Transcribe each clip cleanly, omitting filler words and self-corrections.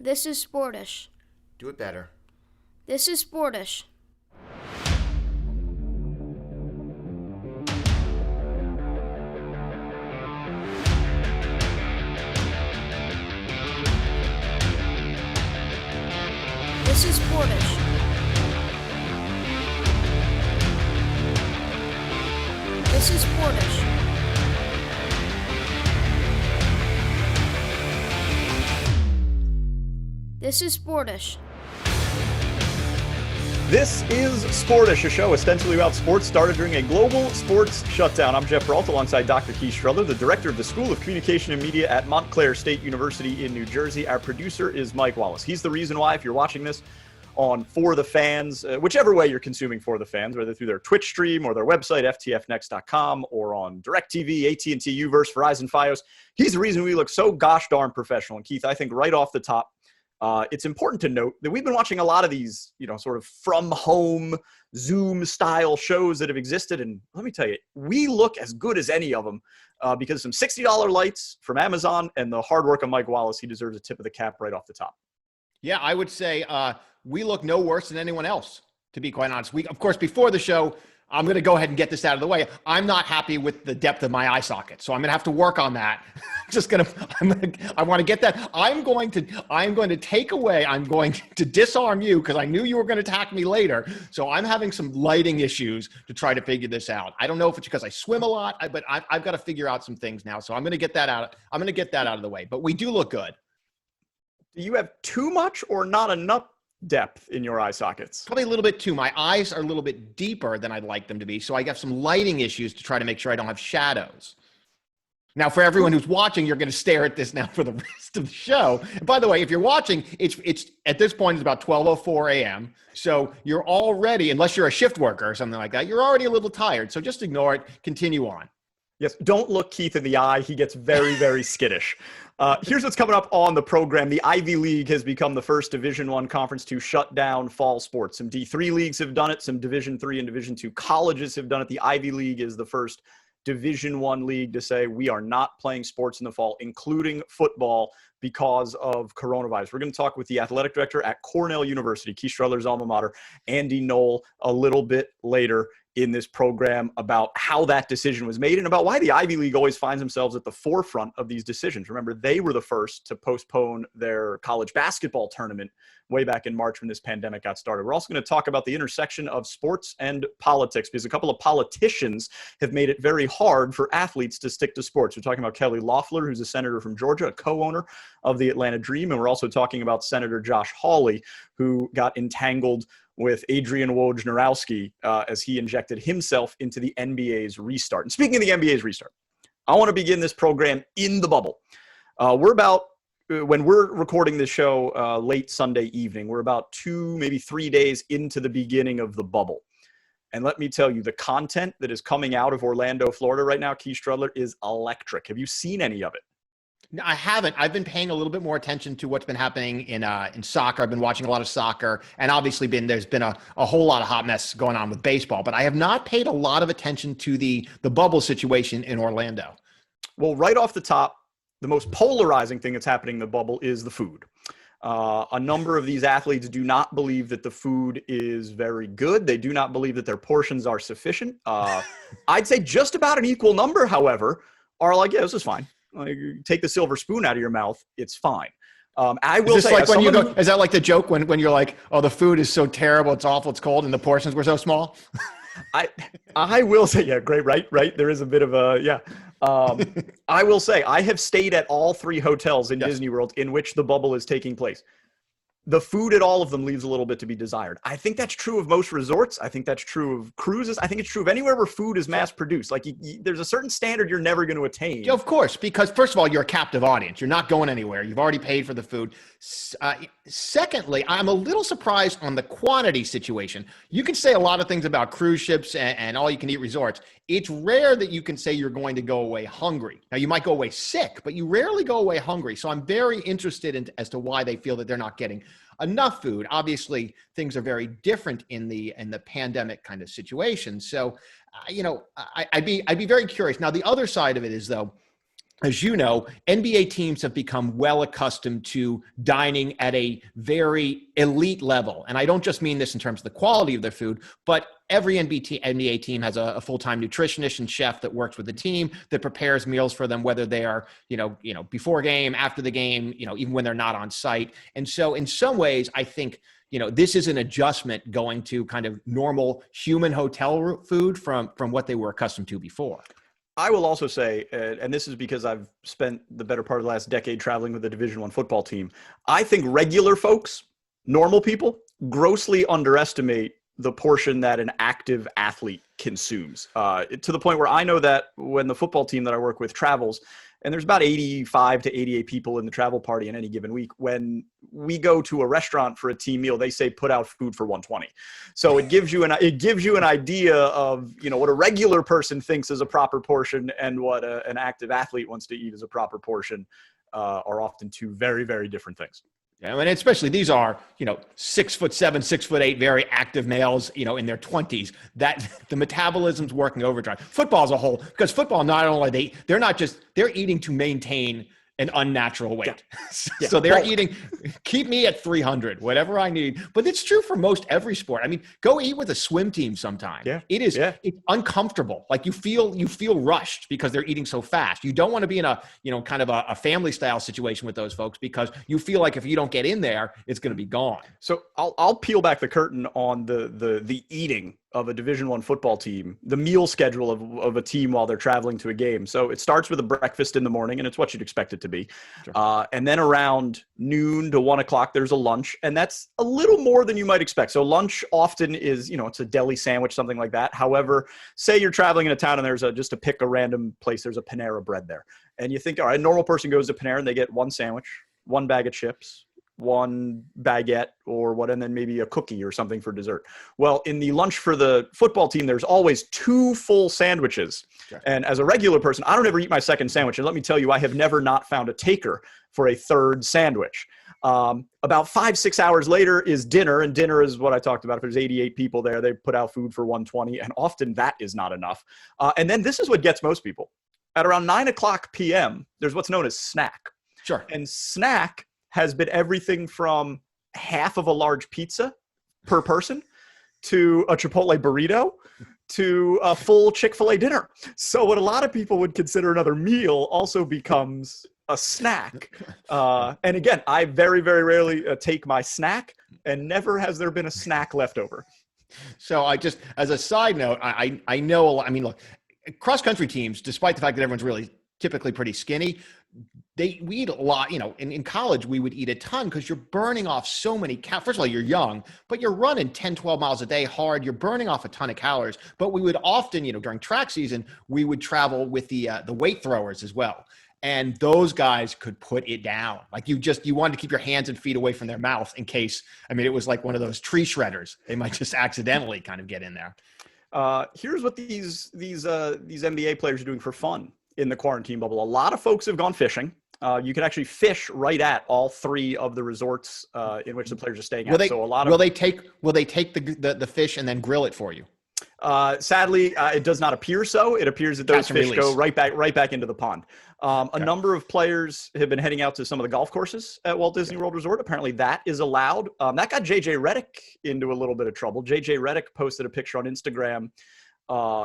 This is Sportish. Do it better. This is Sportish. This is Sportish. This is Sportish. This is Sportish. This is Sportish, a show ostensibly about sports started during a global sports shutdown. I'm Geoff Brault alongside Dr. Keith Strudler, the director of the School of Communication and Media at Montclair State University in New Jersey. Our producer is Mike Wallace. He's the reason why, if you're watching this on For the Fans, whichever way you're consuming For the Fans, whether through their Twitch stream or their website, ftfnext.com, or on DirecTV, AT&T, Uverse, Verizon, Fios, he's the reason we look so gosh darn professional. And Keith, I think right off the top, it's important to note that we've been watching a lot of these, sort of from home Zoom style shows that have existed. And let me tell you, we look as good as any of them because some $60 lights from Amazon and the hard work of Mike Wallace. He deserves a tip of the cap right off the top. Yeah, I would say we look no worse than anyone else, to be quite honest. Of course, before the show, I'm going to go ahead and get this out of the way. I'm not happy with the depth of my eye socket, so I'm going to have to work on that. I want to get that. I'm going to take away. I'm going to disarm you because I knew you were going to attack me later. So I'm having some lighting issues to try to figure this out. I don't know if it's because I swim a lot, but I've got to figure out some things now. So I'm going to get that out. I'm going to get that out of the way. But we do look good. Do you have too much or not enough depth in your eye sockets? Probably a little bit too. My eyes are a little bit deeper than I'd like them to be. So I got some lighting issues to try to make sure I don't have shadows. Now, for everyone who's watching, you're going to stare at this now for the rest of the show. And by the way, if you're watching, it's at this point, it's about 12:04 a.m. So you're already, unless you're a shift worker or something like that, you're already a little tired. So just ignore it. Continue on. Yes, don't look Keith in the eye. He gets very, very skittish. Here's what's coming up on the program. The Ivy League has become the first Division I conference to shut down fall sports. Some D3 leagues have done it. Some Division III and Division II colleges have done it. The Ivy League is the first Division I league to say we are not playing sports in the fall, including football, because of coronavirus. We're going to talk with the athletic director at Cornell University, Keith Strudler's alma mater, Andy Noel, a little bit later in this program about how that decision was made and about why the Ivy League always finds themselves at the forefront of these decisions. Remember, they were the first to postpone their college basketball tournament way back in March when this pandemic got started. We're also going to talk about the intersection of sports and politics because a couple of politicians have made it very hard for athletes to stick to sports. We're talking about Kelly Loeffler, who's a senator from Georgia, a co-owner of the Atlanta Dream. And we're also talking about Senator Josh Hawley, who got entangled with Adrian Wojnarowski as he injected himself into the NBA's restart. And speaking of the NBA's restart, I want to begin this program in the bubble. When we're recording this show late Sunday evening, we're about 2, maybe 3 days into the beginning of the bubble. And let me tell you, the content that is coming out of Orlando, Florida right now, Keith Strudler, is electric. Have you seen any of it? No, I haven't. I've been paying a little bit more attention to what's been happening in soccer. I've been watching a lot of soccer, and obviously there's been a whole lot of hot mess going on with baseball. But I have not paid a lot of attention to the bubble situation in Orlando. Well, right off the top, the most polarizing thing that's happening in the bubble is the food. A number of these athletes do not believe that the food is very good. They do not believe that their portions are sufficient. I'd say just about an equal number, however, are like, yeah, this is fine. Like, take the silver spoon out of your mouth, it's fine. I will say, like when you go, is that like the joke when you're like, oh, the food is so terrible, it's awful, it's cold, and the portions were so small? I will say, yeah, great, right. There is a bit of a, yeah. I will say, I have stayed at all 3 hotels in Disney World in which the bubble is taking place. The food at all of them leaves a little bit to be desired. I think that's true of most resorts. I think that's true of cruises. I think it's true of anywhere where food is mass produced. Like there's a certain standard you're never going to attain. Yeah, of course, because first of all, you're a captive audience. You're not going anywhere. You've already paid for the food. Secondly, I'm a little surprised on the quantity situation. You can say a lot of things about cruise ships and all you can eat resorts. It's rare that you can say you're going to go away hungry. Now, you might go away sick, but you rarely go away hungry. So I'm very interested as to why they feel that they're not getting enough food. Obviously, things are very different in the pandemic kind of situation. So, I'd be very curious. Now, the other side of it is, though, as you know, NBA teams have become well accustomed to dining at a very elite level. And I don't just mean this in terms of the quality of their food, but every NBA team has a full-time nutritionist and chef that works with the team that prepares meals for them, whether they are, before game, after the game, even when they're not on site. And so in some ways, I think, this is an adjustment going to kind of normal human hotel food from what they were accustomed to before. I will also say, and this is because I've spent the better part of the last decade traveling with a Division I football team, I think regular folks, normal people, grossly underestimate the portion that an active athlete consumes, to the point where I know that when the football team that I work with travels, and there's about 85 to 88 people in the travel party in any given week, when we go to a restaurant for a team meal, they say put out food for 120. So it gives you an idea of what a regular person thinks is a proper portion and what an active athlete wants to eat as a proper portion are often two very, very different things. Yeah, and especially these are, 6'7", 6'8", very active males, in their 20s. That the metabolism's working overdrive. Football as a whole, because football not only they're eating to maintain an unnatural weight. Yeah. So they're eating, keep me at 300, whatever I need. But it's true for most every sport. I mean, go eat with a swim team sometime. Yeah. It's uncomfortable. Like you feel rushed because they're eating so fast. You don't want to be in a, kind of a family style situation with those folks because you feel like if you don't get in there, it's going to be gone. So I'll peel back the curtain on the eating of a Division I football team, the meal schedule of a team while they're traveling to a game. So it starts with a breakfast in the morning, and it's what you'd expect it to be. Sure. And then around noon to 1 o'clock, there's a lunch, and that's a little more than you might expect. So lunch often is, it's a deli sandwich, something like that. However, say you're traveling in a town and there's just to pick a random place, there's a Panera Bread there. And you think, all right, a normal person goes to Panera and they get one sandwich, one bag of chips, one baguette or what, and then maybe a cookie or something for dessert. Well, in the lunch for the football team, there's always 2 full sandwiches. Sure. And as a regular person, I don't ever eat my second sandwich. And let me tell you, I have never not found a taker for a third sandwich. About 5-6 hours later is dinner. And dinner is what I talked about. If there's 88 people there, they put out food for 120. And often that is not enough. And then this is what gets most people. At around 9 o'clock p.m., there's what's known as snack. Sure. And snack has been everything from half of a large pizza per person to a Chipotle burrito to a full Chick-fil-A dinner. So what a lot of people would consider another meal also becomes a snack. And again, I very, very rarely take my snack, and never has there been a snack left over. So I just, as a side note, I know a lot. I mean, look, cross-country teams, despite the fact that everyone's really typically pretty skinny, we eat a lot. In college, we would eat a ton because you're burning off so many calories. First of all, you're young, but you're running 10, 12 miles a day hard. You're burning off a ton of calories. But we would often, during track season, we would travel with the weight throwers as well. And those guys could put it down. Like you wanted to keep your hands and feet away from their mouth in case, it was like one of those tree shredders. They might just accidentally kind of get in there. Here's what these NBA players are doing for fun in the quarantine bubble. A lot of folks have gone fishing. You can actually fish right at all 3 of the resorts in which the players are staying at. Will they take the fish and then grill it for you? Sadly, it does not appear so. It appears that those fish go right back into the pond. A number of players have been heading out to some of the golf courses at Walt Disney World Resort. Apparently that is allowed. That got JJ Redick into a little bit of trouble. JJ Redick posted a picture on Instagram.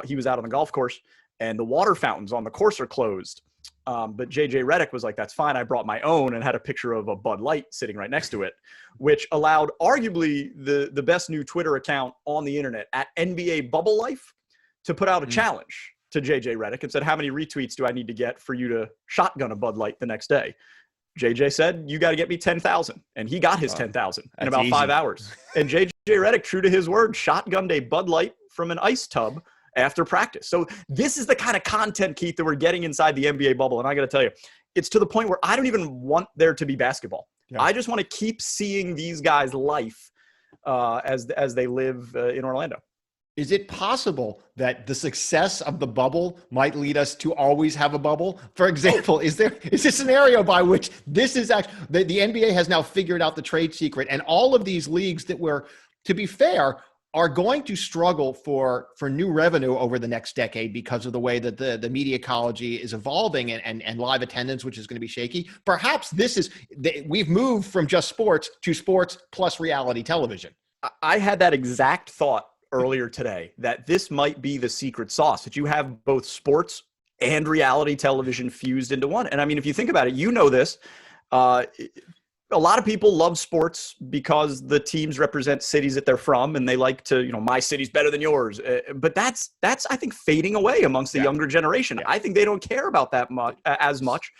He was out on the golf course and the water fountains on the course are closed. But JJ Redick was like, that's fine. I brought my own, and had a picture of a Bud Light sitting right next to it, which allowed arguably the best new Twitter account on the internet at NBA Bubble Life to put out a challenge to JJ Redick and said, how many retweets do I need to get for you to shotgun a Bud Light the next day? JJ said, you got to get me 10,000. And he got his 10,000 in about 5 hours. And JJ Redick, true to his word, shotgunned a Bud Light from an ice tub after practice. So this is the kind of content, Keith, that we're getting inside the NBA bubble. And I got to tell you, it's to the point where I don't even want there to be basketball. Yeah. I just want to keep seeing these guys' life as they live in Orlando. Is it possible that the success of the bubble might lead us to always have a bubble? For example, is there a scenario by which this is actually the NBA has now figured out the trade secret, and all of these leagues that were, to be fair, are going to struggle for new revenue over the next decade because of the way that the media ecology is evolving and live attendance, which is going to be shaky. Perhaps we've moved from just sports to sports plus reality television. I had that exact thought earlier today, that this might be the secret sauce, that you have both sports and reality television fused into one. And I mean, if you think about it, you know this, a lot of people love sports because the teams represent cities that they're from, and they like to, my city's better than yours. But that's I think fading away amongst the younger generation. I think they don't care about that much as much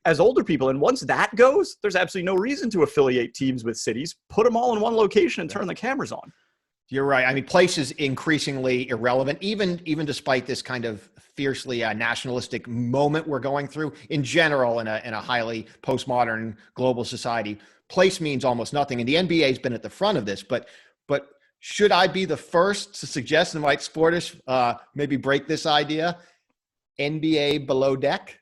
as older people. And once that goes, there's absolutely no reason to affiliate teams with cities. Put them all in one location and turn the cameras on. You're right. I mean, place is increasingly irrelevant, even despite this kind of fiercely nationalistic moment we're going through in general in a highly postmodern global society. Place means almost nothing, and the NBA has been at the front of this. But should I be the first to suggest and invite Sportish maybe break this idea? NBA below deck.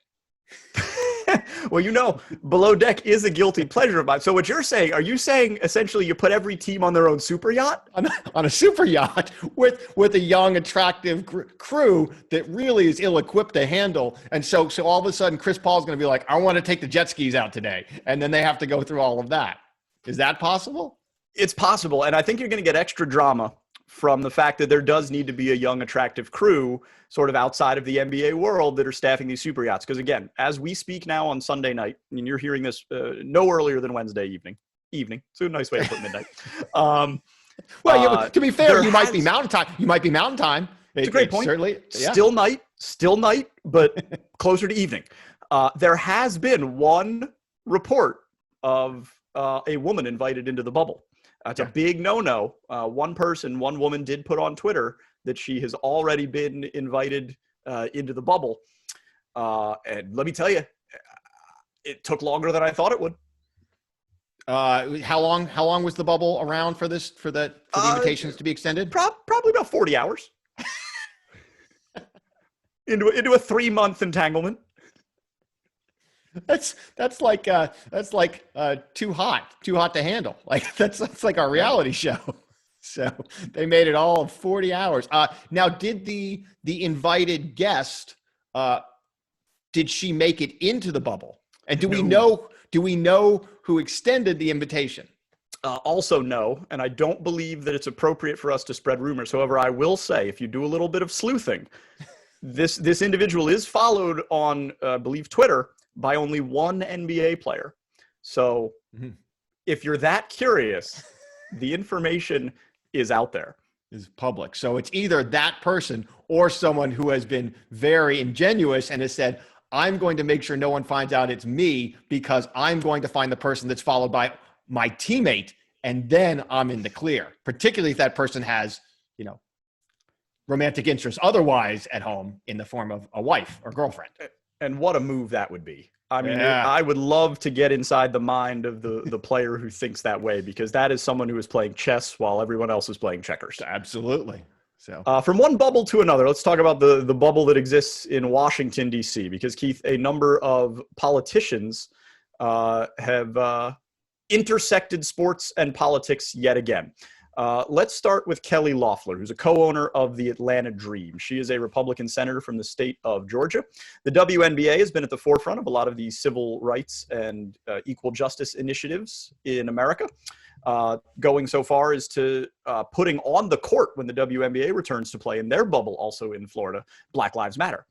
Well, below deck is a guilty pleasure of mine. So what you're saying, are you saying essentially you put every team on their own super yacht? On a super yacht with a young, attractive crew that really is ill-equipped to handle. And so all of a sudden, Chris Paul's going to be like, I want to take the jet skis out today. And then they have to go through all of that. Is that possible? It's possible. And I think you're going to get extra drama from the fact that there does need to be a young, attractive crew sort of outside of the NBA world that are staffing these super yachts. Because again, as we speak now on Sunday night, and you're hearing this no earlier than Wednesday evening. So a nice way to put midnight. Well, to be fair, you might be mountain time. It's a great point. Certainly, yeah. Still night, but closer to evening. There has been one report of a woman invited into the bubble. It's a big no-no. One woman did put on Twitter that she has already been invited into the bubble. And let me tell you, it took longer than I thought it would. How long was the bubble around for the invitations to be extended? Probably about 40 hours. into a 3-month entanglement. That's like too hot to handle. Like that's like our reality show. So they made it all of 40 hours. Now, did the invited guest did she make it into the bubble? And do we know who extended the invitation? Also no, and I don't believe that it's appropriate for us to spread rumors. However, I will say, if you do a little bit of sleuthing, this individual is followed on, I believe, Twitter by only one NBA player. So if you're that curious, the information is out there. Is public. So it's either that person or someone who has been very ingenuous and has said, I'm going to make sure no one finds out it's me because I'm going to find the person that's followed by my teammate, and then I'm in the clear, particularly if that person has, romantic interests otherwise at home in the form of a wife or girlfriend. And what a move that would be. I mean, I would love to get inside the mind of the player who thinks that way, because that is someone who is playing chess while everyone else is playing checkers. Absolutely. So from one bubble to another, let's talk about the bubble that exists in Washington, D.C., because, Keith, a number of politicians have intersected sports and politics yet again. Let's start with Kelly Loeffler, who's a co-owner of the Atlanta Dream. She is a Republican senator from the state of Georgia. The WNBA has been at the forefront of a lot of these civil rights and equal justice initiatives in America, going so far as to putting on the court when the WNBA returns to play in their bubble, also in Florida, Black Lives Matter.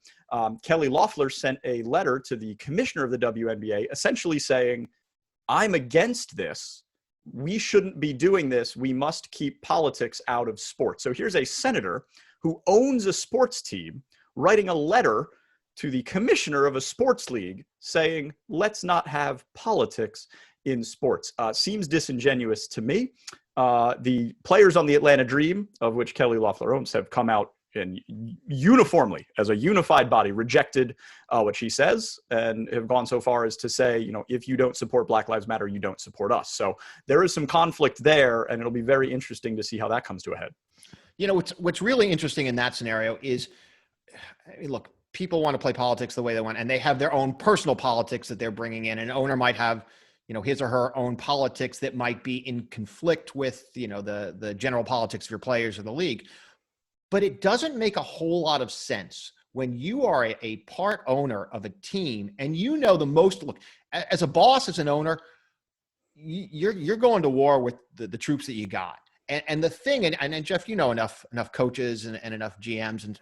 Kelly Loeffler sent a letter to the commissioner of the WNBA essentially saying, I'm against this. We shouldn't be doing this. We must keep politics out of sports. So here's a senator who owns a sports team writing a letter to the commissioner of a sports league saying, let's not have politics in sports. Seems disingenuous to me. The players on the Atlanta Dream, of which Kelly Loeffler owns, have come out and uniformly, as a unified body, rejected what she says and have gone so far as to say, if you don't support Black Lives Matter, you don't support us. So there is some conflict there, and it'll be very interesting to see how that comes to a head. What's really interesting in that scenario is, look, people want to play politics the way they want, and they have their own personal politics that they're bringing in. An owner might have, his or her own politics that might be in conflict with, the general politics of your players or the league. But it doesn't make a whole lot of sense when you are a part owner of a team and the most. Look, as a boss, as an owner, you're going to war with the troops that you got. And the thing, and Geoff, enough coaches and enough GMs, and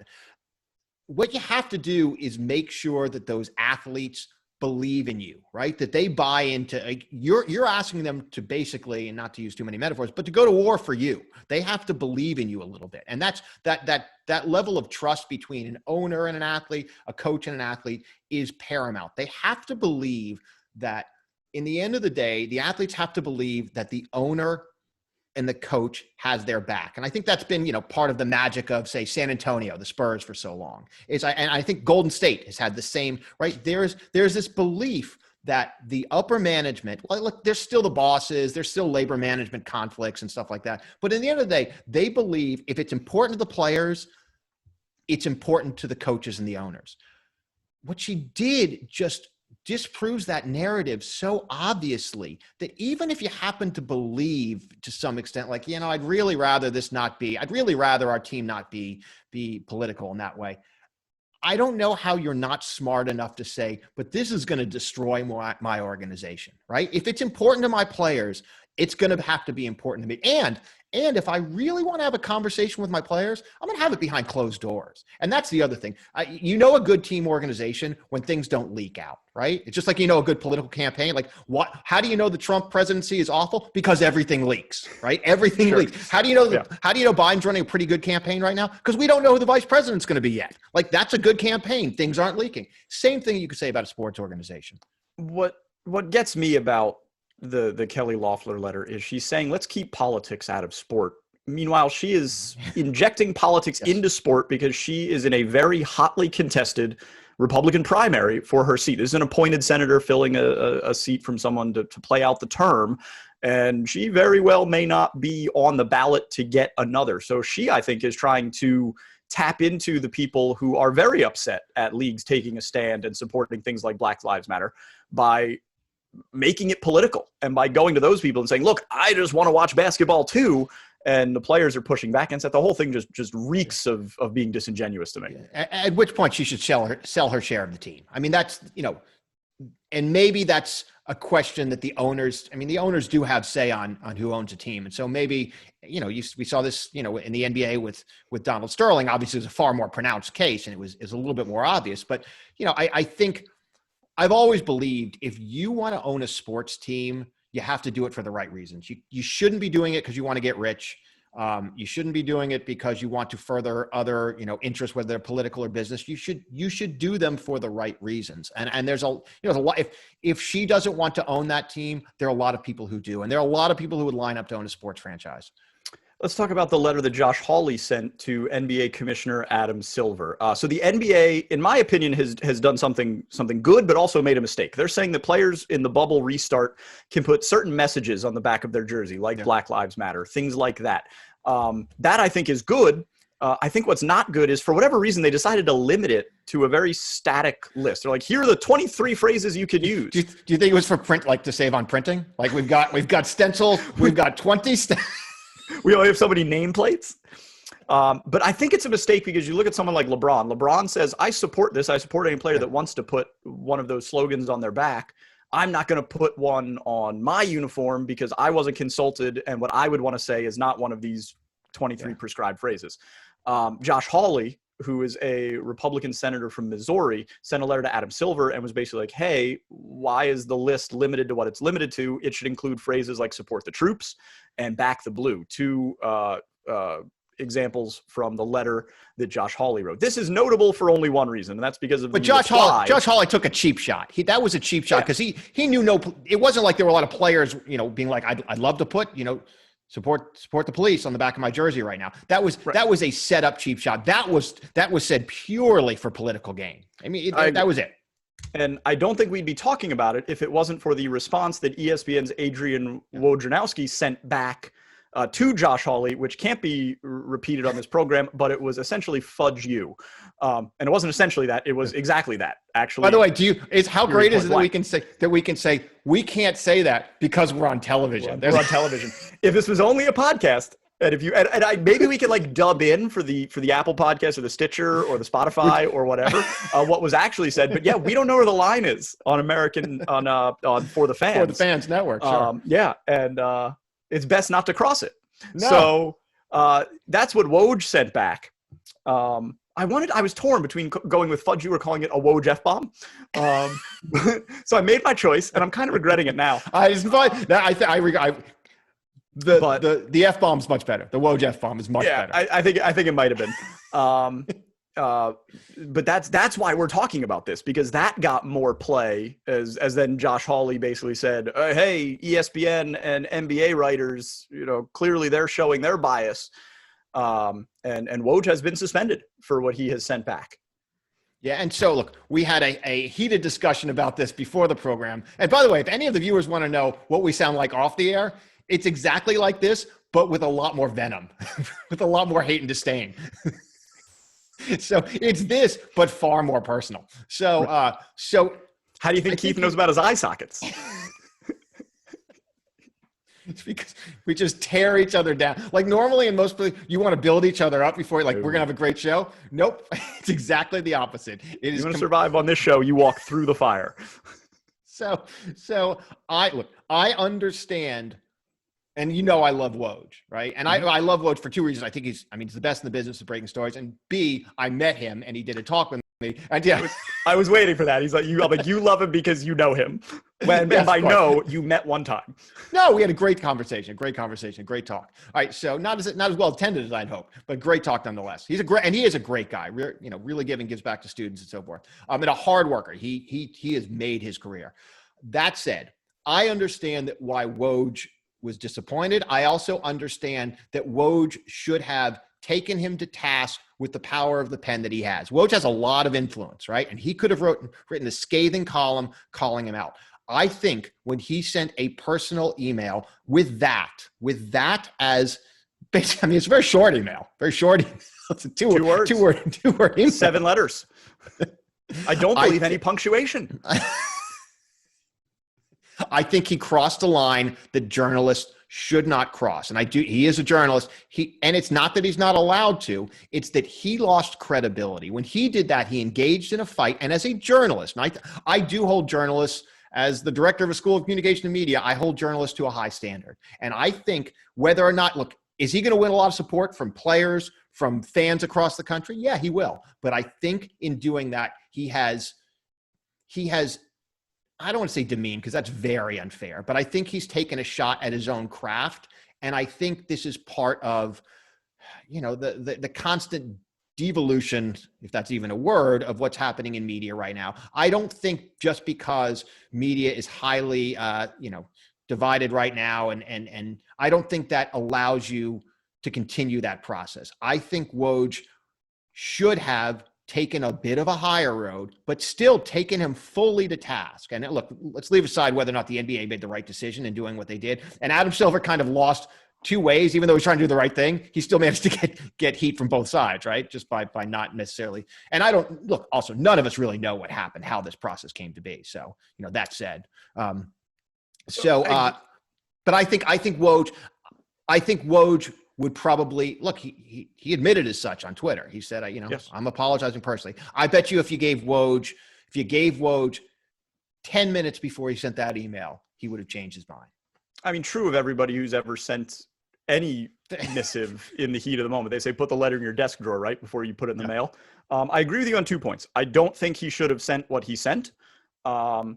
what you have to do is make sure that those athletes believe in you, right? That they buy into, you're asking them to basically, and not to use too many metaphors, but to go to war for you. They have to believe in you a little bit. And that's that level of trust between an owner and an athlete, a coach and an athlete, is paramount. They have to believe that in the end of the day, the athletes have to believe that the owner and the coach has their back. And I think that's been, part of the magic of, say, San Antonio, the Spurs, for so long. And I think Golden State has had the same, right? There's this belief that the upper management, look, there's still the bosses, there's still labor management conflicts and stuff like that. But in the end of the day, they believe if it's important to the players, it's important to the coaches and the owners. What she did just disproves that narrative so obviously that even if you happen to believe to some extent, like, I'd really rather our team not be political in that way. I don't know how you're not smart enough to say, but this is going to destroy my organization, right? If it's important to my players, it's going to have to be important to me. And if I really want to have a conversation with my players, I'm going to have it behind closed doors. And that's the other thing. A good team organization when things don't leak out, right? It's just like, a good political campaign. Like, how do you know the Trump presidency is awful? Because everything leaks, right? Everything leaks. How do you know Biden's running a pretty good campaign right now? Because we don't know who the vice president's going to be yet. Like, that's a good campaign. Things aren't leaking. Same thing you could say about a sports organization. What gets me about the Kelly Loeffler letter is she's saying, let's keep politics out of sport. Meanwhile, she is injecting politics into sport because she is in a very hotly contested Republican primary for her seat. This is an appointed senator filling a seat from someone to play out the term. And she very well may not be on the ballot to get another. So she, I think, is trying to tap into the people who are very upset at leagues taking a stand and supporting things like Black Lives Matter by making it political and by going to those people and saying, look, I just want to watch basketball too. And the players are pushing back against that. The whole thing just reeks of being disingenuous to me. At which point she should sell her share of the team. I mean, that's, and maybe that's a question that the owners do have say on who owns a team. And so maybe, we saw this, in the NBA with Donald Sterling. Obviously it was a far more pronounced case and it was a little bit more obvious, but I think I've always believed if you want to own a sports team, you have to do it for the right reasons. You shouldn't be doing it because you want to get rich. You shouldn't be doing it because you want to further other, interests, whether they're political or business. You should do them for the right reasons. And there's a lot. If she doesn't want to own that team, there are a lot of people who do, and there are a lot of people who would line up to own a sports franchise. Let's talk about the letter that Josh Hawley sent to NBA Commissioner Adam Silver. So the NBA, in my opinion, has done something good, but also made a mistake. They're saying that players in the bubble restart can put certain messages on the back of their jersey, like Black Lives Matter, things like that. That I think is good. I think what's not good is, for whatever reason, they decided to limit it to a very static list. They're like, here are the 23 phrases you can use. Do you think it was for print, like to save on printing? Like we've got stencils, we've got 20 We only have so many nameplates. But I think it's a mistake because you look at someone like LeBron. LeBron says, I support this. I support any player that wants to put one of those slogans on their back. I'm not going to put one on my uniform because I wasn't consulted. And what I would want to say is not one of these 23 prescribed phrases. Josh Hawley, who is a Republican senator from Missouri, sent a letter to Adam Silver and was basically like, hey, why is the list limited to what it's limited to? It should include phrases like support the troops and back the blue. Two examples from the letter that Josh Hawley wrote. This is notable for only one reason, and that's because of Josh Hawley took a cheap shot. That was a cheap shot because he knew it wasn't like there were a lot of players, being like, I'd love to put, support the police on the back of my jersey right now. That was a set up cheap shot. That was said purely for political gain. I mean, that was it. And I don't think we'd be talking about it if it wasn't for the response that ESPN's Adrian Wojnarowski sent back to Josh Hawley, which can't be repeated on this program, but it was essentially fudge you. And it wasn't essentially that, it was exactly that, actually. By the way, how great is it that we can say we can't say that because we're on television. We're on television. If this was only a podcast, and maybe we could like dub in for the Apple podcast or the Stitcher or the Spotify or whatever, what was actually said. But yeah, we don't know where the line is on on For the Fans. For the Fans Network, sure. Yeah, and it's best not to cross it. No. So that's what Woj sent back. I was torn between going with fudge you or calling it a Woj F-bomb. So I made my choice, and I'm kind of regretting it now. The F-bomb's much better. The Woj F-bomb is much better. I think it might have been. But that's why we're talking about this, because that got more play as then Josh Hawley basically said, hey, ESPN and NBA writers, clearly they're showing their bias. And Woj has been suspended for what he has sent back. Yeah, and so look, we had a heated discussion about this before the program. And by the way, if any of the viewers want to know what we sound like off the air, it's exactly like this, but with a lot more venom, with a lot more hate and disdain. So it's this, but far more personal. So how do you think Keith knows about his eye sockets? It's because we just tear each other down. Like normally in most places, you want to build each other up before, like, we're going to have a great show. Nope. It's exactly the opposite. You want to survive on this show, you walk through the fire. So I understand. And I love Woj, right? And I love Woj for two reasons. I think he's the best in the business of breaking stories. And B, I met him and he did a talk with me. And yeah, I was waiting for that. He's like, you love him because you know him. And by know, you met one time. No, we had a great conversation, great talk. All right, so not as well attended as I'd hoped, but great talk nonetheless. He is a great guy. Really gives back to students and so forth. And a hard worker. He has made his career. That said, I understand that why Woj was disappointed. I also understand that Woj should have taken him to task with the power of the pen that he has. Woj has a lot of influence, right? And he could have written a scathing column calling him out. I think when he sent a personal email with that as basically, it's a very short email, It's a two word email. 7 letters. I don't believe any punctuation. I think he crossed a line that journalists should not cross. And he is a journalist. And it's not that he's not allowed to, it's that he lost credibility. When he did that, he engaged in a fight. And as a journalist, and I do hold journalists, as the director of a school of communication and media, I hold journalists to a high standard. And I think whether or not, look, is he going to win a lot of support from players, from fans across the country? Yeah, he will. But I think in doing that, he has, I don't want to say demean because that's very unfair, but I think he's taken a shot at his own craft. And I think this is part of, the constant devolution, if that's even a word, of what's happening in media right now. I don't think just because media is highly, divided right now, and I don't think that allows you to continue that process. I think Woj should have taken a bit of a higher road, but still taken him fully to task. And look, let's leave aside whether or not the NBA made the right decision in doing what they did. And Adam Silver kind of lost two ways, even though he's trying to do the right thing. He still managed to get heat from both sides, right? Just by not necessarily. And also none of us really know what happened, how this process came to be. So, that said, but I think Woj would probably look. He admitted as such on Twitter. He said, yes, I'm apologizing personally. I bet you if you gave Woj 10 minutes before he sent that email, he would have changed his mind. I mean, true of everybody who's ever sent any missive in the heat of the moment. They say put the letter in your desk drawer right before you put it in the mail. I agree with you on 2 points. I don't think he should have sent what he sent. I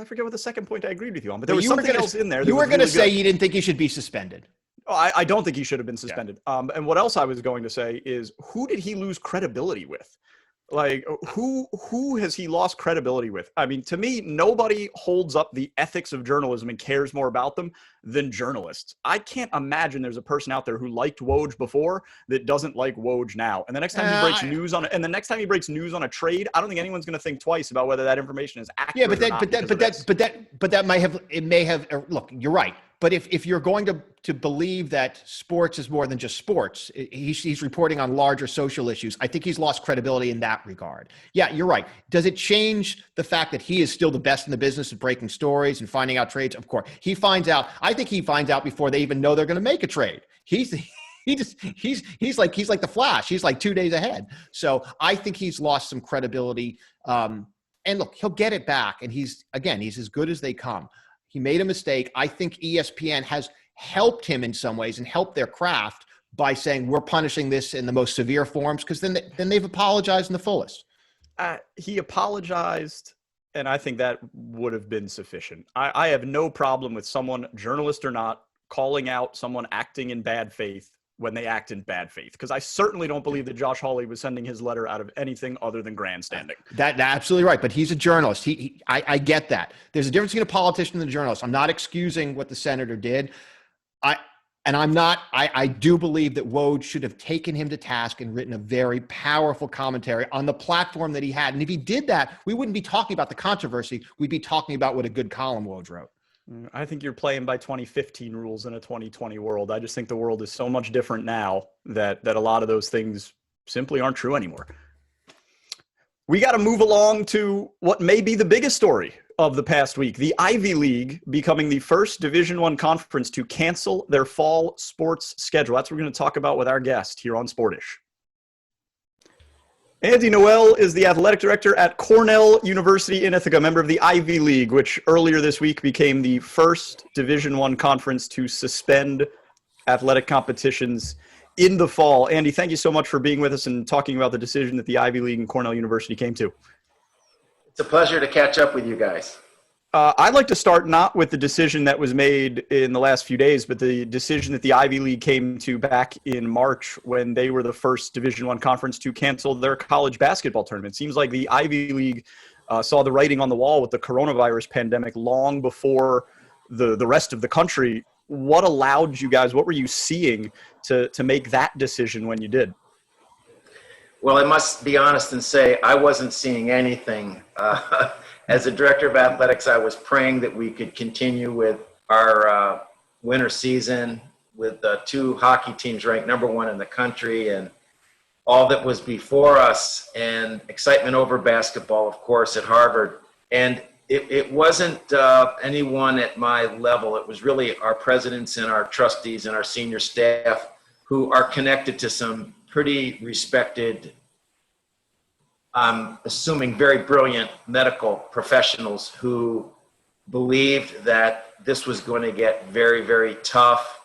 forget what the second point I agreed with you on, but there was something else in there. You were going to say you didn't think he should be suspended. Oh, I don't think he should have been suspended. Yeah. And what else I was going to say is, who did he lose credibility with? Like, who has he lost credibility with? I mean, to me, nobody holds up the ethics of journalism and cares more about them than journalists. I can't imagine there's a person out there who liked Woj before that doesn't like Woj now. And the next time he breaks news on a trade, I don't think anyone's going to think twice about whether that information is accurate. Yeah, but that may have. Look, you're right. But if you're going to believe that sports is more than just sports, he's reporting on larger social issues. I think he's lost credibility in that regard. Yeah, you're right. Does it change the fact that he is still the best in the business of breaking stories and finding out trades? Of course, he finds out. I think he finds out before they even know they're going to make a trade. He's like the Flash. He's like 2 days ahead. So I think he's lost some credibility. And look, he'll get it back. And he's as good as they come. He made a mistake. I think ESPN has helped him in some ways and helped their craft by saying we're punishing this in the most severe forms, because then they've apologized in the fullest. He apologized, and I think that would have been sufficient. I have no problem with someone, journalist or not, calling out someone acting in bad faith when they act in bad faith, because I certainly don't believe that Josh Hawley was sending his letter out of anything other than grandstanding. That's absolutely right, but he's a journalist. I get that. There's a difference between a politician and a journalist. I'm not excusing what the senator did. I do believe that Woj should have taken him to task and written a very powerful commentary on the platform that he had. And if he did that, we wouldn't be talking about the controversy. We'd be talking about what a good column Woj wrote. I think you're playing by 2015 rules in a 2020 world. I just think the world is so much different now that a lot of those things simply aren't true anymore. We got to move along to what may be the biggest story of the past week: the Ivy League becoming the first Division I conference to cancel their fall sports schedule. That's what we're going to talk about with our guest here on Sportish. Andy Noel is the athletic director at Cornell University in Ithaca, member of the Ivy League, which earlier this week became the first Division I conference to suspend athletic competitions in the fall. Andy, thank you so much for being with us and talking about the decision that the Ivy League and Cornell University came to. It's a pleasure to catch up with you guys. I'd like to start not with the decision that was made in the last few days, but the decision that the Ivy League came to back in March when they were the first Division I conference to cancel their college basketball tournament. It seems like the Ivy League saw the writing on the wall with the coronavirus pandemic long before the rest of the country. What allowed you guys, what were you seeing to make that decision when you did? Well, I must be honest and say I wasn't seeing anything. As a director of athletics, I was praying that we could continue with our winter season with two hockey teams ranked #1 in the country and all that was before us, and excitement over basketball, of course, at Harvard. And it wasn't anyone at my level. It was really our presidents and our trustees and our senior staff who are connected to some pretty respected, I'm assuming very brilliant medical professionals who believed that this was going to get very, very tough.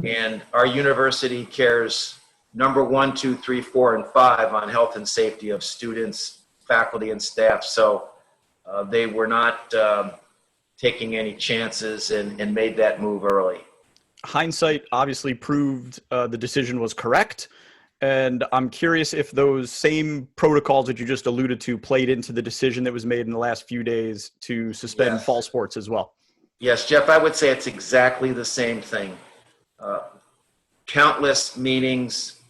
And our university cares #1, 2, 3, 4, and 5 on health and safety of students, faculty, and staff. So they were not taking any chances and made that move early. Hindsight obviously proved the decision was correct. And I'm curious if those same protocols that you just alluded to played into the decision that was made in the last few days to suspend fall sports as well. Yes, Jeff, I would say it's exactly the same thing. Countless meetings,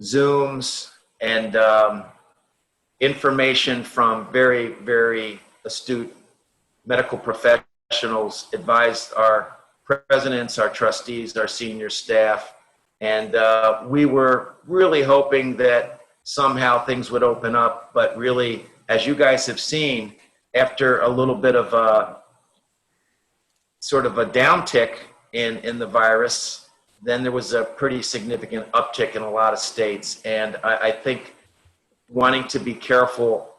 Zooms, and information from very, very astute medical professionals advised our presidents, our trustees, our senior staff. And we were really hoping that somehow things would open up. But really, as you guys have seen, after a little bit of a sort of a downtick in the virus, then there was a pretty significant uptick in a lot of states. And I think wanting to be careful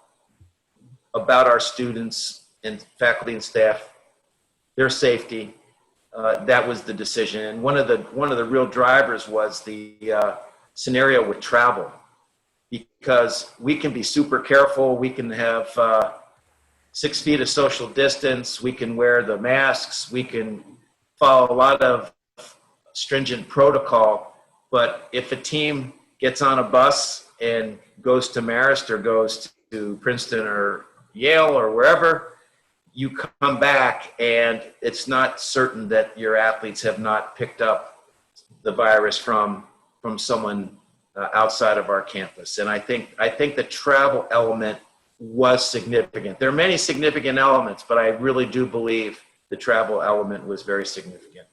about our students and faculty and staff, their safety, that was the decision. And one of the real drivers was the scenario with travel, because we can be super careful. We can have 6 feet of social distance. We can wear the masks. We can follow a lot of stringent protocol. But if a team gets on a bus and goes to Marist or goes to Princeton or Yale or wherever, you come back and it's not certain that your athletes have not picked up the virus from someone outside of our campus. And I think the travel element was significant. There are many significant elements, but I really do believe the travel element was very significant.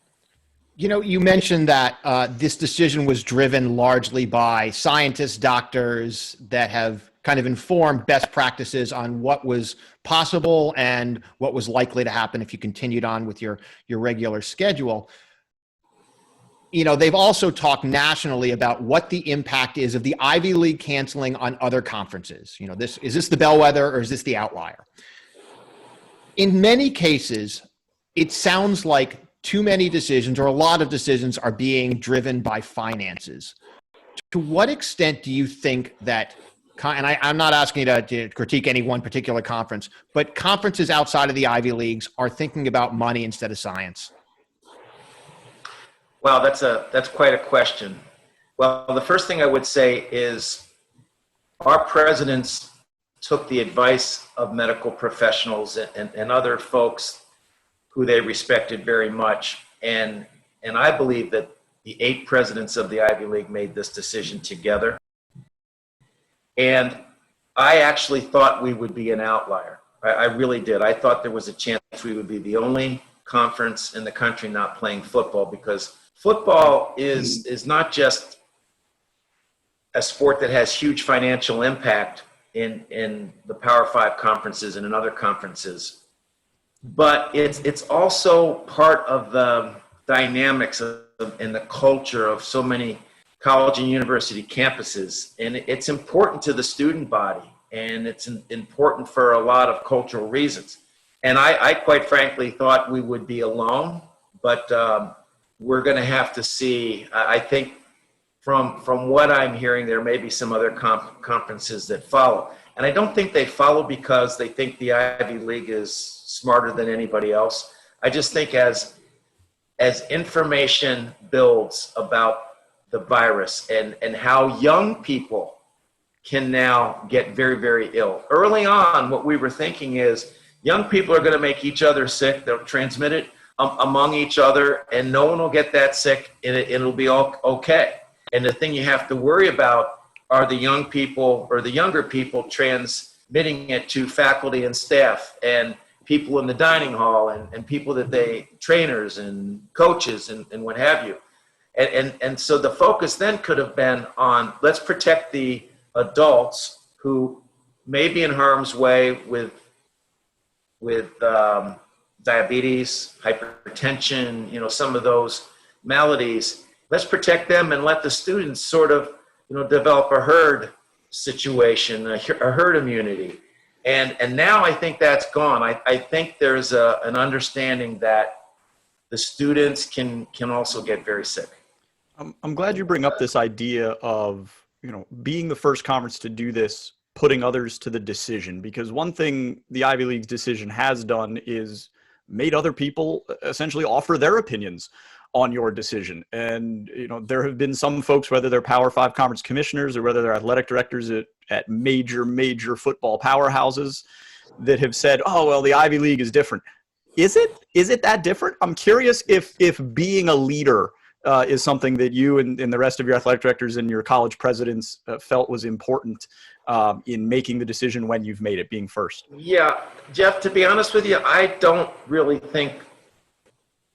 You know, you mentioned that this decision was driven largely by scientists, doctors that have kind of informed best practices on what was possible and what was likely to happen if you continued on with your regular schedule. You know, they've also talked nationally about what the impact is of the Ivy League canceling on other conferences. You know, is this the bellwether or is this the outlier? In many cases, it sounds like too many decisions or a lot of decisions are being driven by finances. To what extent do you think that, and I'm not asking you to critique any one particular conference, but conferences outside of the Ivy Leagues are thinking about money instead of science? Well, that's quite a question. Well, the first thing I would say is our presidents took the advice of medical professionals and other folks who they respected very much. And I believe that the 8 presidents of the Ivy League made this decision together. And I actually thought we would be an outlier. I really did. I thought there was a chance we would be the only conference in the country not playing football, because football is not just a sport that has huge financial impact in the Power 5 conferences and in other conferences, but it's also part of the dynamics and the culture of so many college and university campuses. And it's important to the student body, and it's important for a lot of cultural reasons. And I quite frankly thought we would be alone, but we're going to have to see. I think from what I'm hearing, there may be some other conferences that follow. And I don't think they follow because they think the Ivy League is smarter than anybody else. I just think as information builds about the virus and how young people can now get very, very ill. Early on, what we were thinking is young people are going to make each other sick. They'll transmit it among each other, and no one will get that sick, and it'll be all okay. And the thing you have to worry about are the young people or the younger people transmitting it to faculty and staff and people in the dining hall and people trainers and coaches and what have you. And so the focus then could have been on, let's protect the adults who may be in harm's way with diabetes, hypertension, some of those maladies. Let's protect them and let the students sort of, develop a herd situation, a herd immunity. And now I think that's gone. I think there's an understanding that the students can also get very sick. I'm glad you bring up this idea of, being the first conference to do this, putting others to the decision, because one thing the Ivy League's decision has done is made other people essentially offer their opinions on your decision. And, there have been some folks, whether they're Power 5 conference commissioners or whether they're athletic directors at major football powerhouses, that have said, oh, well, the Ivy League is different. Is it that different? I'm curious if being a leader is something that you and the rest of your athletic directors and your college presidents felt was important in making the decision when you've made it, being first. Yeah, Jeff, to be honest with you, I don't really think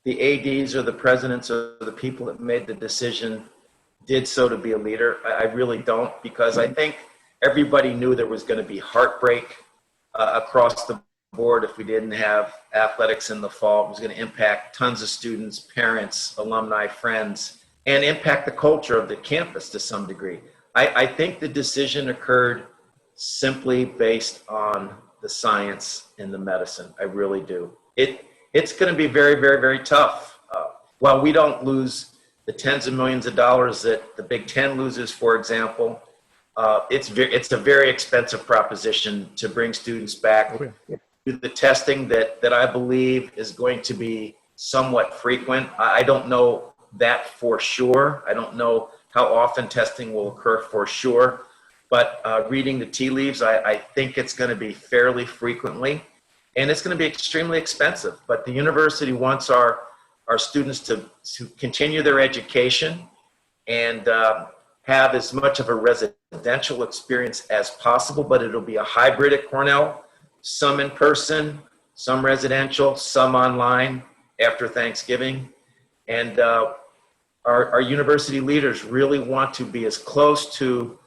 the ADs or the presidents or the people that made the decision did so to be a leader. I really don't, because I think everybody knew there was going to be heartbreak across the board if we didn't have athletics in the fall. It was going to impact tons of students, parents, alumni, friends, and impact the culture of the campus to some degree. I think the decision occurred simply based on the science and the medicine. I really do. It's going to be very, very, very tough. While we don't lose the tens of millions of dollars that the Big Ten loses, for example, it's a very expensive proposition to bring students back. The testing that I believe is going to be somewhat frequent. I don't know that for sure. I don't know how often testing will occur for sure. But reading the tea leaves, I think it's going to be fairly frequently. And it's going to be extremely expensive. But the university wants our students to continue their education and have as much of a residential experience as possible. But it'll be a hybrid at Cornell, some in person, some residential, some online after Thanksgiving. And our university leaders really want to be as close to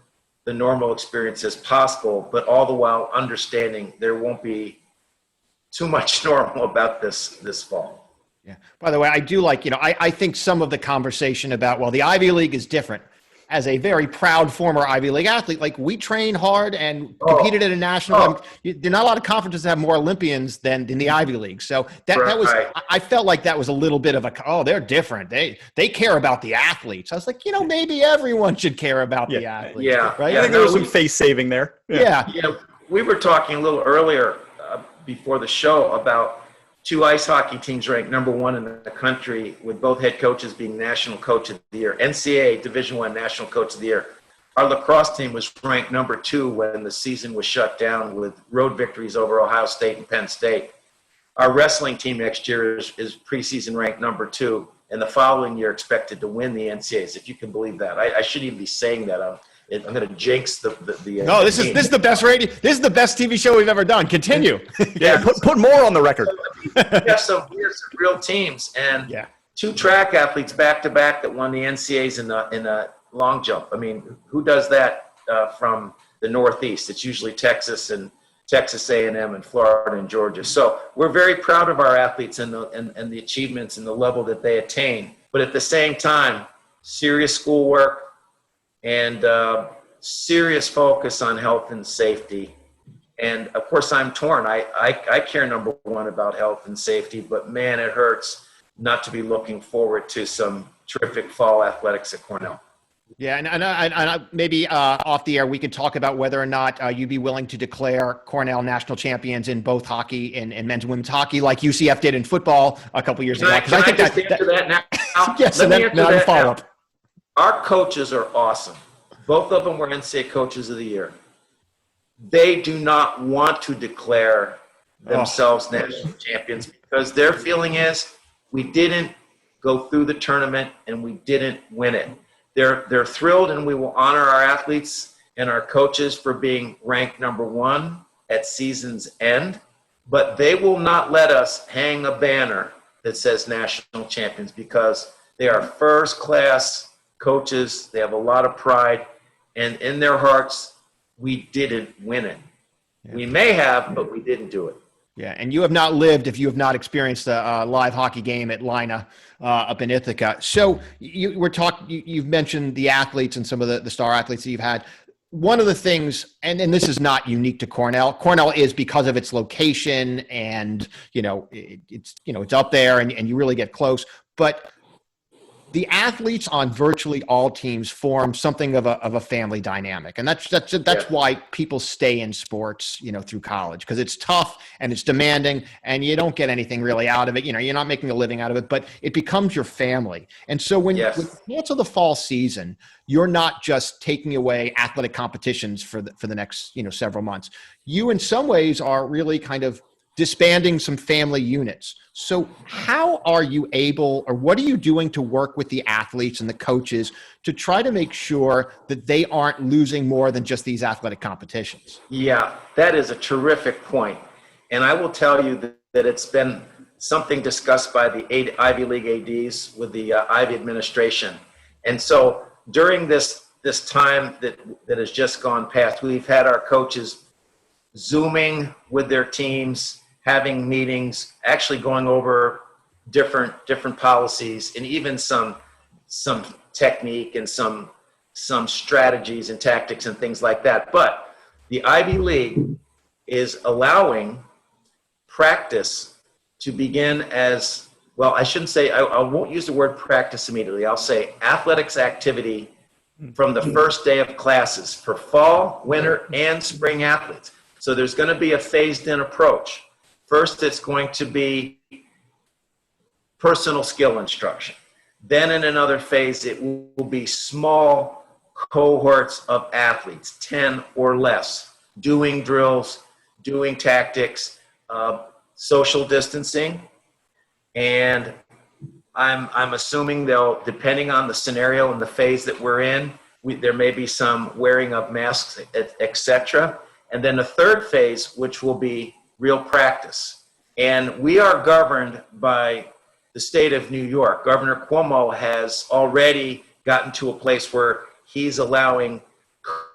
the normal experience as possible, but all the while understanding there won't be too much normal about this fall. Yeah. By the way, I do like, I think some of the conversation about, well, the Ivy League is different. As a very proud former Ivy League athlete, like we train hard and competed at a national. There are not a lot of conferences that have more Olympians than in the Ivy League. So that was, I felt like that was a little bit of they're different. They care about the athletes. I was like, maybe everyone should care about the athletes. Yeah. Right. I think there was some face saving there. Yeah. We were talking a little earlier before the show about 2 ice hockey teams ranked number 1 in the country, with both head coaches being National Coach of the Year, NCAA Division I National Coach of the Year. Our lacrosse team was ranked number 2 when the season was shut down, with road victories over Ohio State and Penn State. Our wrestling team next year is preseason ranked number 2, and the following year expected to win the NCAAs, if you can believe that. I shouldn't even be saying that. I'm going to jinx the No, this is the best radio. This is the best TV show we've ever done. Continue. Put more on the record. We have some real teams, and 2 track athletes back to back that won the NCAAs in the long jump. I mean, who does that from the Northeast? It's usually Texas and Texas A&M and Florida and Georgia. So we're very proud of our athletes and the achievements and the level that they attain. But at the same time, serious schoolwork and serious focus on health and safety. And of course, I'm torn. I care number 1 about health and safety, but man, it hurts not to be looking forward to some terrific fall athletics at Cornell. Yeah, and maybe off the air we could talk about whether or not you'd be willing to declare Cornell national champions in both hockey and men's and women's hockey, like UCF did in football a couple years ago. Can I just answer that now? Yes, and then follow up. Our coaches are awesome. Both of them were NCAA Coaches of the Year. They do not want to declare themselves national champions because their feeling is we didn't go through the tournament and we didn't win it. They're thrilled, and we will honor our athletes and our coaches for being ranked number 1 at season's end, but they will not let us hang a banner that says national champions because they are first-class coaches. They have a lot of pride, and in their hearts, we didn't win it. Yeah. We may have, but we didn't do it. Yeah, and you have not lived if you have not experienced a live hockey game at Lina up in Ithaca. So you've mentioned the athletes and some of the star athletes that you've had. One of the things, and this is not unique to Cornell. Cornell is because of its location, and it's up there, and you really get close. But the athletes on virtually all teams form something of a family dynamic. And that's why people stay in sports, through college, because it's tough and it's demanding and you don't get anything really out of it. You're not making a living out of it, but it becomes your family. And so when you cancel the fall season, you're not just taking away athletic competitions for the next, several months. You in some ways are really kind of disbanding some family units. So how are you able, or what are you doing to work with the athletes and the coaches to try to make sure that they aren't losing more than just these athletic competitions? Yeah, that is a terrific point. And I will tell you that it's been something discussed by the Ivy League ADs with the Ivy administration. And so during this time that has just gone past, we've had our coaches Zooming with their teams, having meetings, actually going over different policies, and even some technique and some strategies and tactics and things like that. But the Ivy League is allowing practice to begin as, well, I shouldn't say, I won't use the word practice immediately. I'll say athletics activity from the first day of classes for fall, winter, and spring athletes. So there's going to be a phased-in approach. First, it's going to be personal skill instruction. Then in another phase, it will be small cohorts of athletes, 10 or less, doing drills, doing tactics, social distancing. And I'm assuming they'll, depending on the scenario and the phase that we're in, there may be some wearing of masks, et cetera. And then the third phase, which will be real practice. And we are governed by the state of New York. Governor Cuomo has already gotten to a place where he's allowing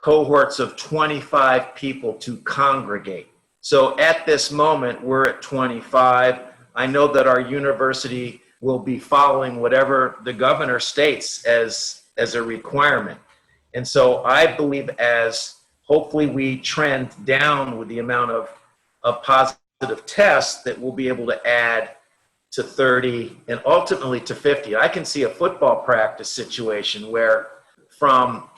cohorts of 25 people to congregate. So at this moment, we're at 25. I know that our university will be following whatever the governor states as a requirement. And so I believe as hopefully we trend down with the amount of positive tests, that we'll be able to add to 30 and ultimately to 50. I can see a football practice situation where from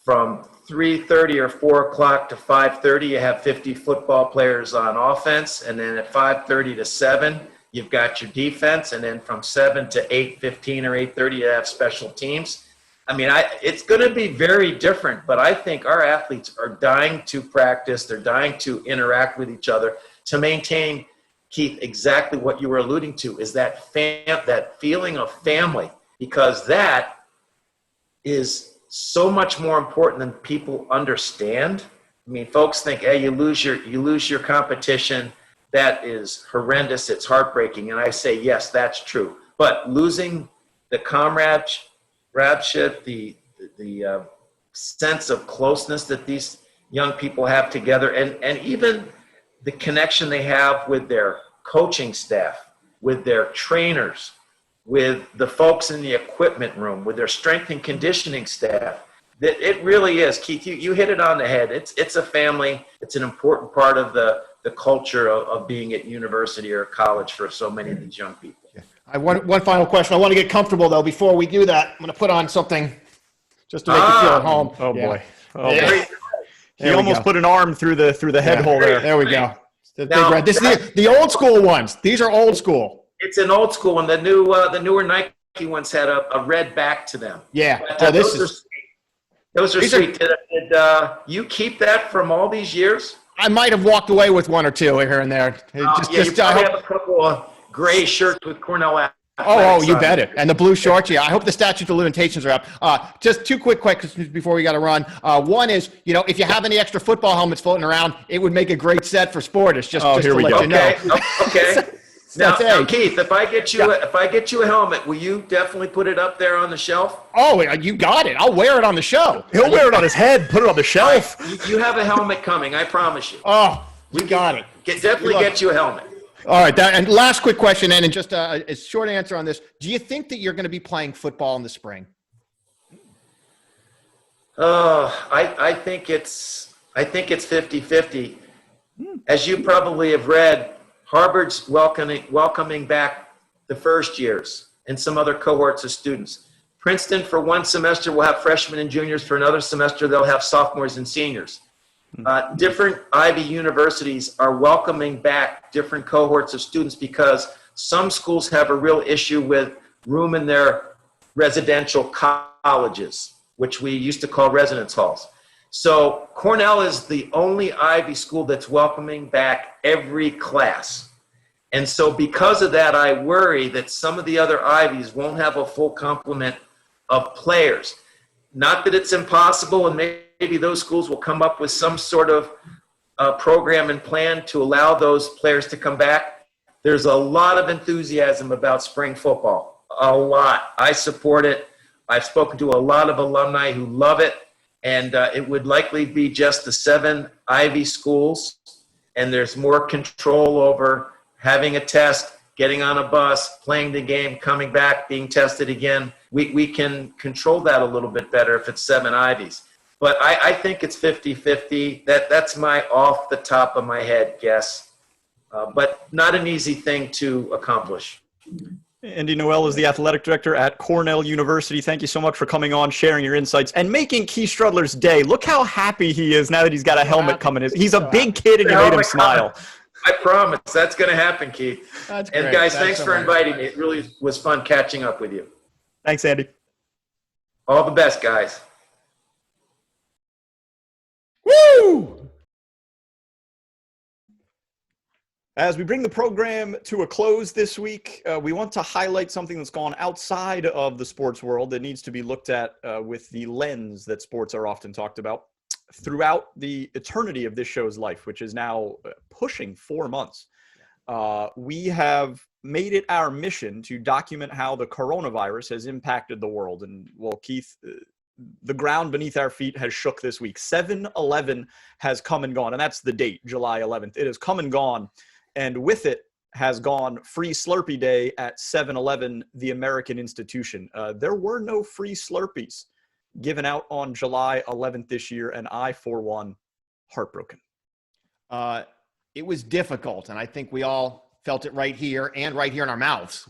3:30 or 4 o'clock to 5:30, you have 50 football players on offense, and then at 5:30 to 7, you've got your defense, and then from 7 to 8:15 or 8:30, you have special teams. I mean, it's going to be very different, but I think our athletes are dying to practice. They're dying to interact with each other to maintain, Keith, exactly what you were alluding to, is that feeling of family, because that is so much more important than people understand. I mean, folks think, hey, you lose your competition. That is horrendous. It's heartbreaking. And I say, yes, that's true. But losing the comradeship, the sense of closeness that these young people have together, and even the connection they have with their coaching staff, with their trainers, with the folks in the equipment room, with their strength and conditioning staff. That it really is, Keith, you hit it on the head. It's a family. It's an important part of the culture of being at university or college for so many of these young people. I want one final question. I want to get comfortable, though. Before we do that, I'm going to put on something just to make you feel at home. Oh, yeah. boy. Oh, Yeah. boy. He almost put an arm through the head hole there. There we go. The big Now, red. This is the old school ones. These are old school. It's an old school one. The newer Nike ones had a red back to them. Yeah. But, This those is. are sweet. Did you keep that from all these years? I might have walked away with one or two here and there. You probably have a couple of gray shirts with Cornell. Oh, you bet it. And the blue shorts, yeah. I hope the statute of limitations are up. Just two quick questions before we got to run. One is, if you have any extra football helmets floating around, it would make a great set for Sportish. Just here to we let go. you know. Okay. Now, Keith, if I get you a helmet, will you definitely put it up there on the shelf? Oh, you got it. I'll wear it on the show. He'll wear it on his head, put it on the shelf. You have a helmet coming, I promise you. Oh, we got it. Definitely get you a helmet. All right. And last quick question, and just a short answer on this. Do you think that you're going to be playing football in the spring? I think it's 50-50. As you probably have read, Harvard's welcoming back the first years and some other cohorts of students. Princeton, for one semester, will have freshmen and juniors. For another semester, they'll have sophomores and seniors. Different Ivy universities are welcoming back different cohorts of students because some schools have a real issue with room in their residential colleges, which we used to call residence halls. So Cornell is the only Ivy school that's welcoming back every class. And so because of that, I worry that some of the other Ivies won't have a full complement of players. Not that it's impossible, and maybe those schools will come up with some sort of program and plan to allow those players to come back. There's a lot of enthusiasm about spring football, a lot. I support it. I've spoken to a lot of alumni who love it, and it would likely be just the 7 Ivy schools, and there's more control over having a test, getting on a bus, playing the game, coming back, being tested again. We can control that a little bit better if it's 7 Ivies. But I think it's 50-50. That's my off the top of my head guess, but not an easy thing to accomplish. Andy Noel is the athletic director at Cornell University. Thank you so much for coming on, sharing your insights, and making Keith Strudler's day. Look how happy he is now that he's got a helmet coming in. He's a big kid, and you made him smile. I promise. That's going to happen, Keith. That's and great. guys, thanks for inviting me. It really was fun catching up with you. Thanks, Andy. All the best, guys. Woo! As we bring the program to a close this week, we want to highlight something that's gone outside of the sports world that needs to be looked at with the lens that sports are often talked about. Throughout the eternity of this show's life, which is now pushing 4 months, we have made it our mission to document how the coronavirus has impacted the world. And well, Keith, the ground beneath our feet has shook this week. 7/11 has come and gone, and that's the date, July 11th. It has come and gone, and with it has gone Free Slurpee Day at 7-Eleven, the American institution. There were no free Slurpees given out on July 11th this year, and I, for one, heartbroken. It was difficult, and I think we all felt it right here and right here in our mouths,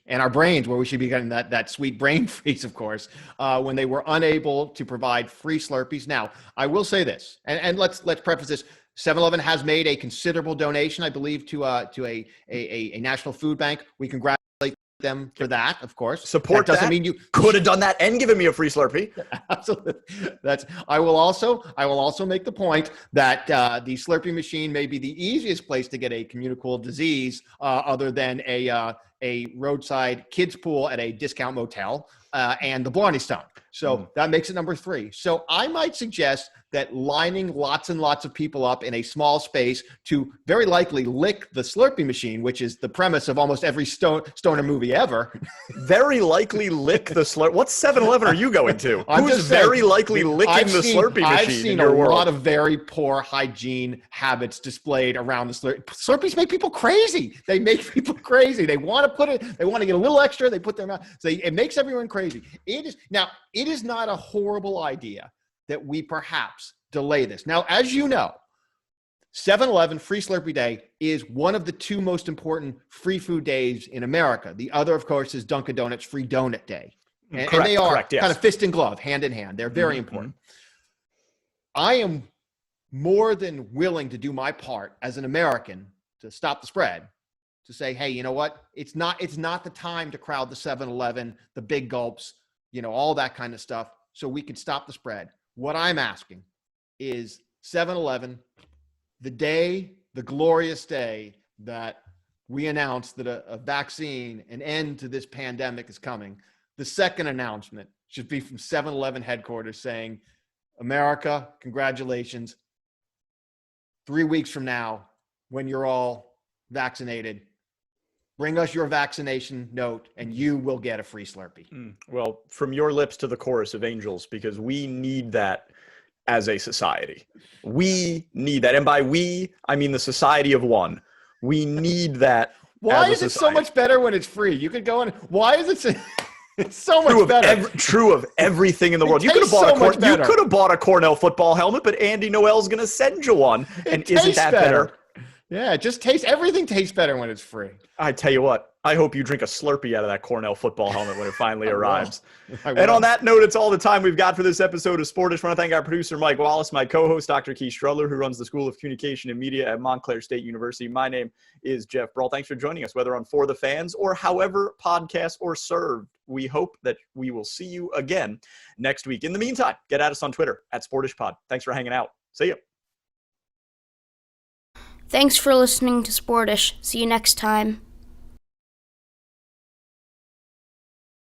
and our brains, where we should be getting that sweet brain freeze, of course, when they were unable to provide free Slurpees. Now, I will say this, and let's preface this. 7-Eleven has made a considerable donation, I believe, to a national food bank. We congratulate them for that, of course. Support that. Doesn't mean you could have done that and given me a free Slurpee. Absolutely. I will also make the point that the Slurpee machine may be the easiest place to get a communicable disease, other than a roadside kids pool at a discount motel and the Blarney Stone. So that makes it number 3. So I might suggest that lining lots and lots of people up in a small space to very likely lick the Slurpee machine, which is the premise of almost every stoner movie ever. Very likely lick the Slurpee. What 7-Eleven are you going to? Who's very likely licking the Slurpee machine? I've seen a lot of very poor hygiene habits displayed around the Slurpee. Slurpees make people crazy. They make people crazy. They want to put it. They want to get a little extra. They put their mouth. So it makes everyone crazy. It is not a horrible idea that we perhaps delay this. Now, as you know, 7-Eleven Free Slurpee Day is one of the 2 most important free food days in America. The other, of course, is Dunkin' Donuts Free Donut Day. And they are kind of fist and glove, hand in hand. They're very important. I am more than willing to do my part as an American to stop the spread, to say, hey, you know what? It's not the time to crowd the 7-Eleven, the big gulps, all that kind of stuff, so we can stop the spread. What I'm asking is 7-Eleven, the glorious day that we announced that a vaccine, an end to this pandemic is coming, the second announcement should be from 7-Eleven headquarters saying, America, congratulations. 3 weeks from now, when you're all vaccinated, bring us your vaccination note and you will get a free Slurpee. Well, from your lips to the chorus of angels, because we need that as a society. We need that. And by we, I mean the society of one. We need that. Why is it so much better when it's free? You could go in. Why is it it's so much better? True of everything in the world. You could have bought a Cornell football helmet, but Andy Noel's going to send you one. And isn't that better? Yeah, everything tastes better when it's free. I tell you what, I hope you drink a Slurpee out of that Cornell football helmet when it finally arrives. And on that note, it's all the time we've got for this episode of Sportish. I want to thank our producer, Mike Wallace, my co-host, Dr. Keith Strudler, who runs the School of Communication and Media at Montclair State University. My name is Geoff Brault. Thanks for joining us, whether on For the Fans or however podcasts or served. We hope that we will see you again next week. In the meantime, get at us on Twitter at SportishPod. Thanks for hanging out. See you. Thanks for listening to Sportish. See you next time.